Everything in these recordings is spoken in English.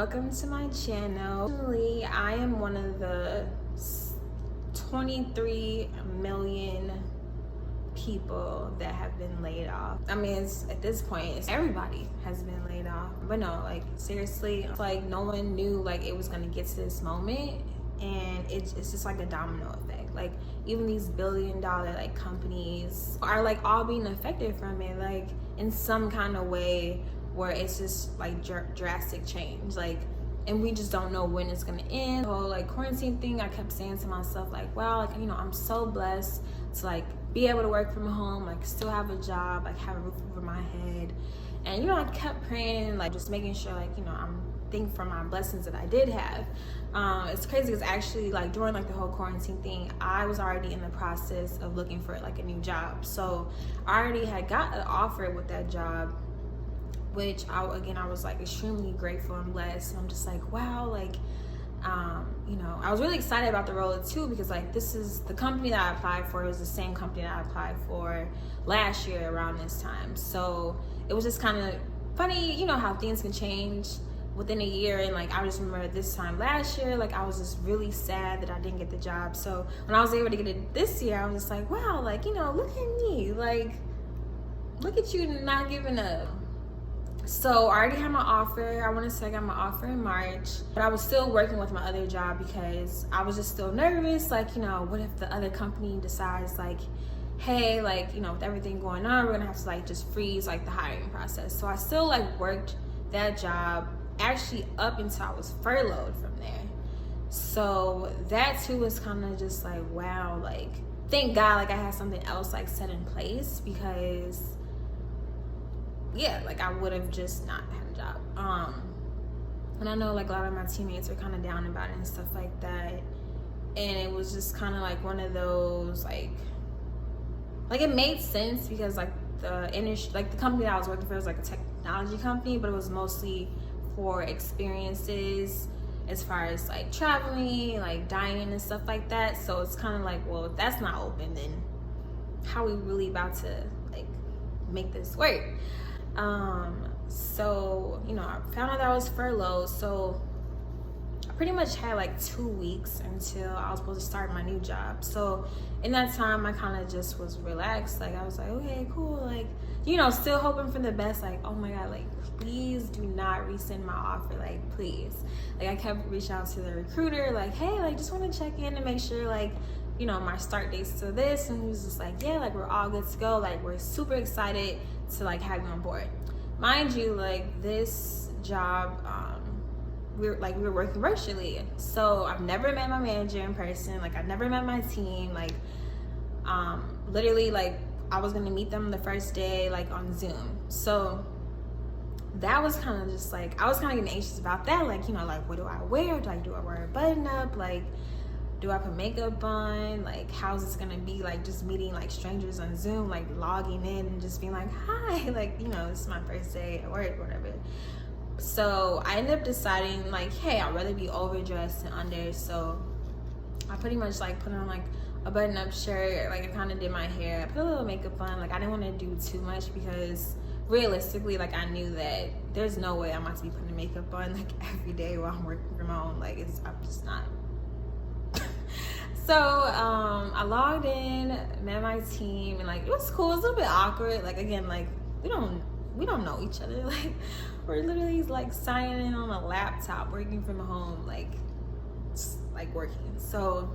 welcome to my channel. I am one of the 23 million people that have been laid off. I mean, at this point, everybody has been laid off. But no, like seriously, it's like no one knew like it was gonna get to this moment, and it's just like a domino effect. Like even these billion-dollar like companies are like all being affected from it, like in some kind of way, where it's just like drastic change, like, and we just don't know when it's gonna end. The whole like quarantine thing, I kept saying to myself like, wow, like, you know, I'm so blessed to like be able to work from home, like still have a job, like have a roof over my head. And you know, I kept praying, like just making sure, like, you know, I'm thankful for my blessings that I did have. It's crazy because actually like during like the whole quarantine thing, I was already in the process of looking for like a new job. So I already had got an offer with that job, which I was like extremely grateful and blessed. And I'm just like, wow, like, you know, I was really excited about the role too, because like this is the company that I applied for. It was the same company that I applied for last year around this time. So it was just kind of funny, you know, how things can change within a year. And like I just remember this time last year, like I was just really sad that I didn't get the job. So when I was able to get it this year, I was just like, wow, like, you know, look at me, like look at you not giving up. So I already had my offer. I want to say I got my offer in March, but I was still working with my other job because I was just still nervous. Like, you know, what if the other company decides like, hey, like, you know, with everything going on, we're gonna have to like just freeze like the hiring process. So I still like worked that job actually up until I was furloughed from there. So that too was kind of just like, wow, like thank God like I had something else like set in place, because yeah, like I would have just not had a job. And I know like a lot of my teammates are kind of down about it and stuff like that. And it was just kind of like one of those like it made sense because like the industry, like the company that I was working for was like a technology company, but it was mostly for experiences as far as like traveling, like dining and stuff like that. So it's kind of like, well, if that's not open, then how we really about to like make this work? So, you know, I found out that I was furloughed. So I pretty much had like 2 weeks until I was supposed to start my new job. So in that time, I kind of just was relaxed. Like I was like, okay, cool. Like, you know, still hoping for the best. Like, oh my God, like, please do not rescind my offer. Like, please. Like I kept reaching out to the recruiter, like, hey, like just want to check in and make sure like, you know, my start date's to this. And he was just like, yeah, like we're all good to go. Like we're super excited to like have you on board. Mind you, like this job, we were working virtually. So I've never met my manager in person. Like I've never met my team. Like literally like I was gonna meet them the first day like on Zoom. So that was kind of just like, I was kind of getting anxious about that. Like, you know, like what do I wear? Do I wear a button up? Like, do I put makeup on? Like, how's this gonna be? Like, just meeting like strangers on Zoom, like logging in and just being like, hi, like, you know, this is my first day at work, whatever. So I ended up deciding like, hey, I'd rather be overdressed than under. So I pretty much like put on like a button-up shirt. Like I kind of did my hair. I put a little makeup on. Like I didn't want to do too much because realistically, like I knew that there's no way I'm about to be putting makeup on like every day while I'm working from home. Like I'm just not. So I logged in, met my team, and like it was cool. It was a little bit awkward. Like again, like we don't know each other. Like we're literally like signing in on a laptop, working from home, like working. So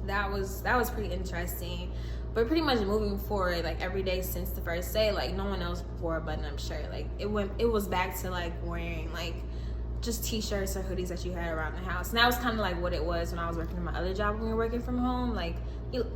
that was pretty interesting. But pretty much moving forward, like every day since the first day, like no one else wore a button-up shirt. Like it was back to like wearing like just t-shirts or hoodies that you had around the house. And that was kind of like what it was when I was working in my other job when we were working from home. Like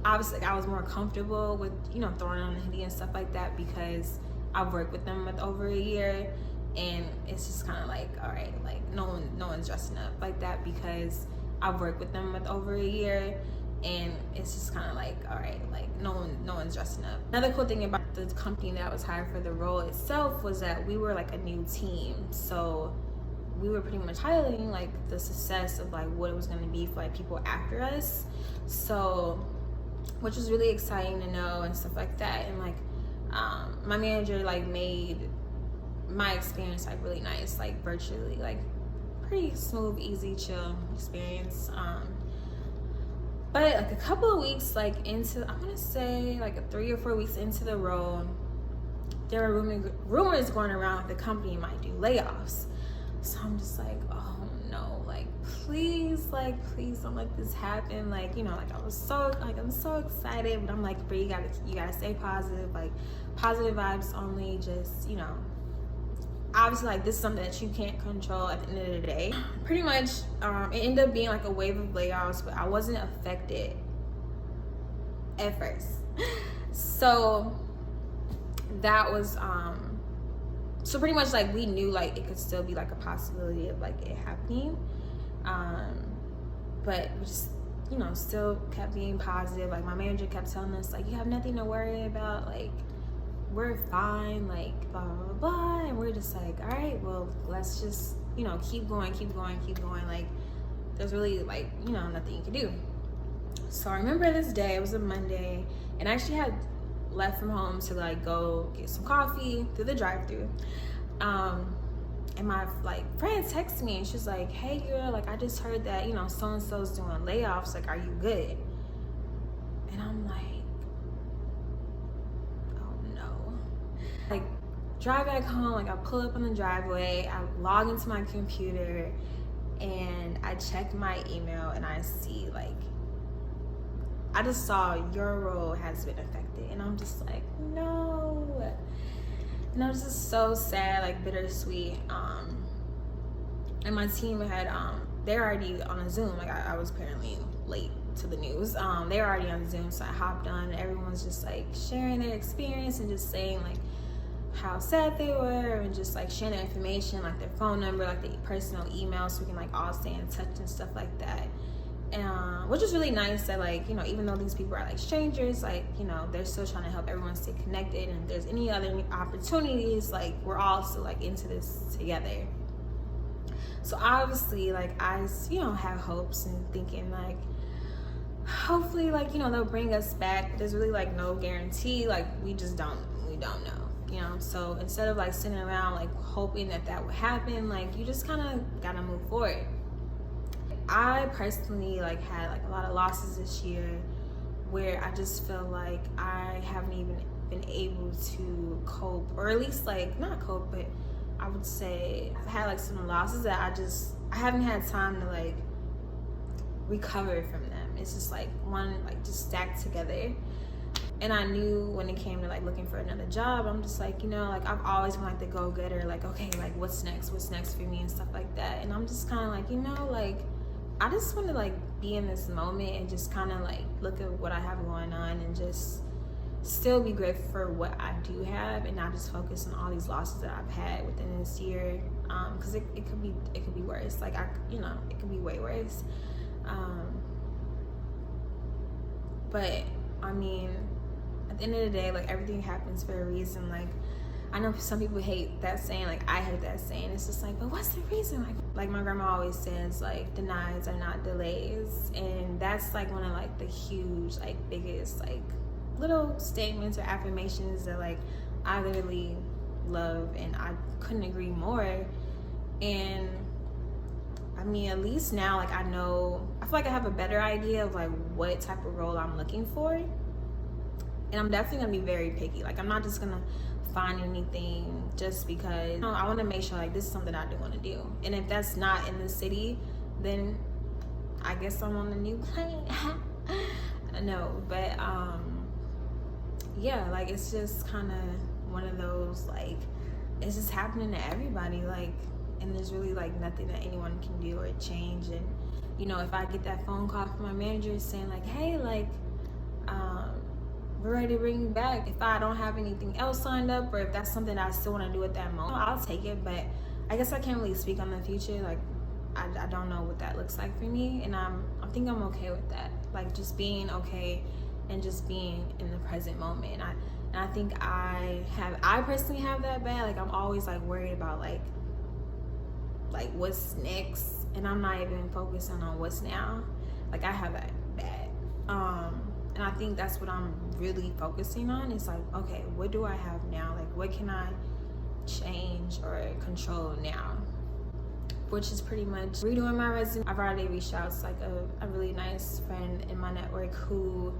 obviously like, I was more comfortable with, you know, throwing on a hoodie and stuff like that because I've worked with them with over a year. And it's just kind of like, all right, like no one's dressing up like that because I've worked with them with over a year. And it's just kind of like, all right, like no one's dressing up. Another cool thing about the company that I was hired for the role itself was that we were like a new team. So we were pretty much highlighting like the success of like what it was going to be for like people after us. So, which was really exciting to know and stuff like that. And like my manager like made my experience like really nice, like virtually, like pretty smooth, easy, chill experience. But like a couple of weeks like into, I'm gonna say like 3 or 4 weeks into the role, there were rumors going around the company might do layoffs. So I'm just like, oh no, like please don't let this happen. Like, you know, like I'm so excited, but I'm like, but you gotta stay positive, like positive vibes only. Just, you know, obviously like this is something that you can't control at the end of the day. Pretty much it ended up being like a wave of layoffs, but I wasn't affected at first. So that was so pretty much like we knew like it could still be like a possibility of like it happening, but we just, you know, still kept being positive. Like my manager kept telling us like, you have nothing to worry about, like we're fine, like blah blah blah. And we're just like, all right, well, let's just, you know, keep going. Like there's really like, you know, nothing you can do. So I remember this day, it was a Monday, and I actually had left from home to like go get some coffee through the drive-thru, and my like friend texted me and she's like, hey girl, like I just heard that, you know, so and so's doing layoffs, like are you good? And I'm like, oh no. Like drive back home, like I pull up on the driveway, I log into my computer and I check my email and I see like, I just saw your role has been affected, and I'm just like, no. And I was just so sad, like bittersweet. And my team had, they're already on a Zoom. Like I was apparently late to the news. They were already on Zoom, so I hopped on, and everyone's just like sharing their experience and just saying like how sad they were, and just like sharing their information, like their phone number, like their personal email, so we can like all stay in touch and stuff like that. Which is really nice that, like, you know, even though these people are like strangers, like, you know, they're still trying to help everyone stay connected, and if there's any other opportunities, like we're all still like into this together. So obviously like I, you know, have hopes and thinking like hopefully like, you know, they'll bring us back, but there's really like no guarantee. Like we don't know, you know. So instead of like sitting around like hoping that would happen, like you just kind of gotta move forward. I personally like had like a lot of losses this year where I just feel like I haven't even been able to cope, or at least like not cope, but I would say I've had like some losses that I haven't had time to like recover from them. It's just like one like just stacked together. And I knew when it came to like looking for another job, I'm just like, you know, like I've always been like the go-getter, like okay, like what's next for me and stuff like that. And I'm just kind of like, you know, like I just want to like be in this moment and just kind of like look at what I have going on and just still be grateful for what I do have, and not just focus on all these losses that I've had within this year, because it could be worse. Like you know, it could be way worse. But I mean, at the end of the day, like everything happens for a reason. Like I know some people hate that saying, like I hate that saying. It's just like, but what's the reason? Like my grandma always says, like denies are not delays, and that's like one of like the huge, like biggest, like little statements or affirmations that like I literally love, and I couldn't agree more. And I mean, at least now, like I feel like I have a better idea of like what type of role I'm looking for, and I'm definitely gonna be very picky. Like I'm not just gonna find anything just because, you know, I want to make sure like this is something I do want to do. And if that's not in the city, then I guess I'm on a new plane. No, but yeah, like it's just kind of one of those, like it's just happening to everybody, like, and there's really like nothing that anyone can do or change. And you know, if I get that phone call from my manager saying like, hey, like we're ready to bring you back, if I don't have anything else signed up, or if that's something I still want to do at that moment, I'll take it. But I guess I can't really speak on the future. Like I don't know what that looks like for me, and I think I'm okay with that. Like just being okay and just being in the present moment. And I think I personally have that bad. Like I'm always like worried about like what's next, and I'm not even focusing on what's now. Like I have that bad. And I think that's what I'm really focusing on. It's like, okay, what do I have now? Like what can I change or control now? which is pretty much redoing my resume. I've already reached out to like a really nice friend in my network who,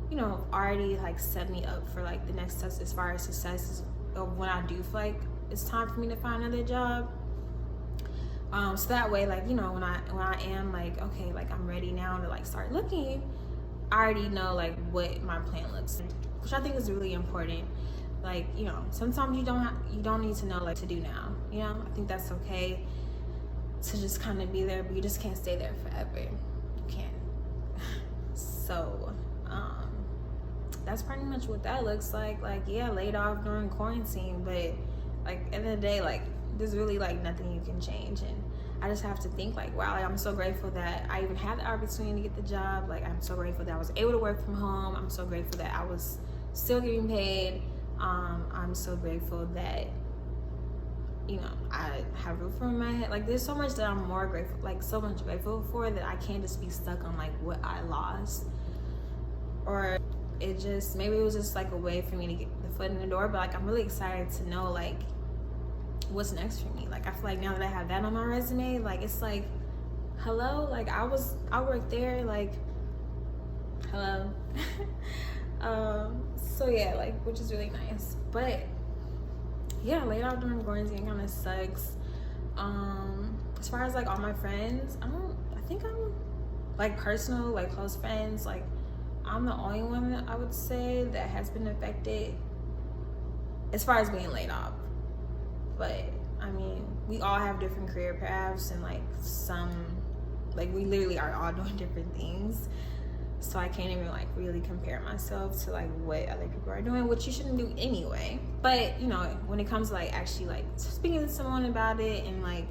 you know, already like set me up for like the next steps as far as success of when I do feel like it's time for me to find another job. So that way, like, you know, when I am like, okay, like I'm ready now to like start looking, I already know like what my plan looks like, which I think is really important. Like, you know, sometimes you don't need to know like to do now, you know. I think that's okay to just kind of be there, but you just can't stay there forever. You can't. So that's pretty much what that looks like. Like, yeah, laid off during quarantine, but like at the end of the day, like there's really like nothing you can change. And I just have to think like, wow, like, I'm so grateful that I even had the opportunity to get the job. Like, I'm so grateful that I was able to work from home. I'm so grateful that I was still getting paid. I'm so grateful that, you know, I have a roof over my head. Like, there's so much that I'm more grateful, like so much grateful for, that I can't just be stuck on like what I lost. Or it just, maybe it was just like a way for me to get the foot in the door. But like, I'm really excited to know like what's next for me. Like, I feel like now that I have that on my resume, like it's like, hello, like I worked there, like hello. So yeah, like, which is really nice. But yeah, laid off during quarantine kind of sucks. As far as like all my friends, I think I'm like personal, like close friends, like I'm the only one that I would say that has been affected as far as being laid off. But I mean, we all have different career paths, and like we literally are all doing different things. So I can't even like really compare myself to like what other people are doing, which you shouldn't do anyway. But you know, when it comes to like actually like speaking to someone about it and like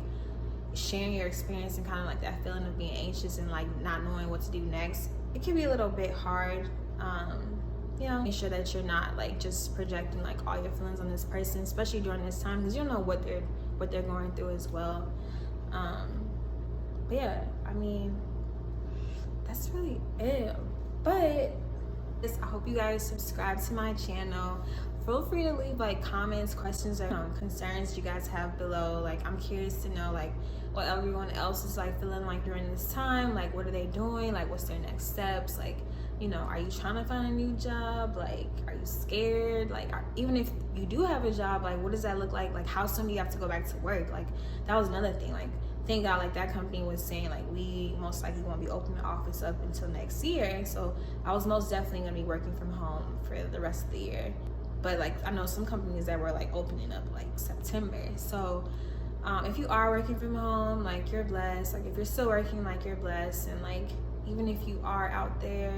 sharing your experience and kind of like that feeling of being anxious and like not knowing what to do next, it can be a little bit hard. You know, make sure that you're not like just projecting like all your feelings on this person, especially during this time, because you don't know what they're going through as well. But yeah, I mean, that's really it. But I hope you guys subscribe to my channel. Feel free to leave like comments, questions, or concerns you guys have below. Like, I'm curious to know like what everyone else is like feeling like during this time. Like, what are they doing? Like, what's their next steps? Like, you know, are you trying to find a new job? Like, are you scared? Like, even if you do have a job, like, what does that look like? Like, how soon do you have to go back to work? Like, that was another thing. Like, thank God, like, that company was saying, like, we most likely won't be opening the office up until next year. And so I was most definitely going to be working from home for the rest of the year. But, like, I know some companies that were, like, opening up, like, September. So if you are working from home, like, you're blessed. Like, if you're still working, like, you're blessed. And, like, even if you are out there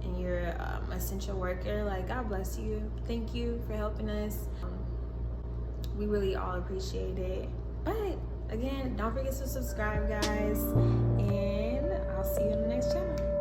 and you're an essential worker, like, God bless you. Thank you for helping us. We really all appreciate it. But again, don't forget to subscribe, guys, and I'll see you in the next channel.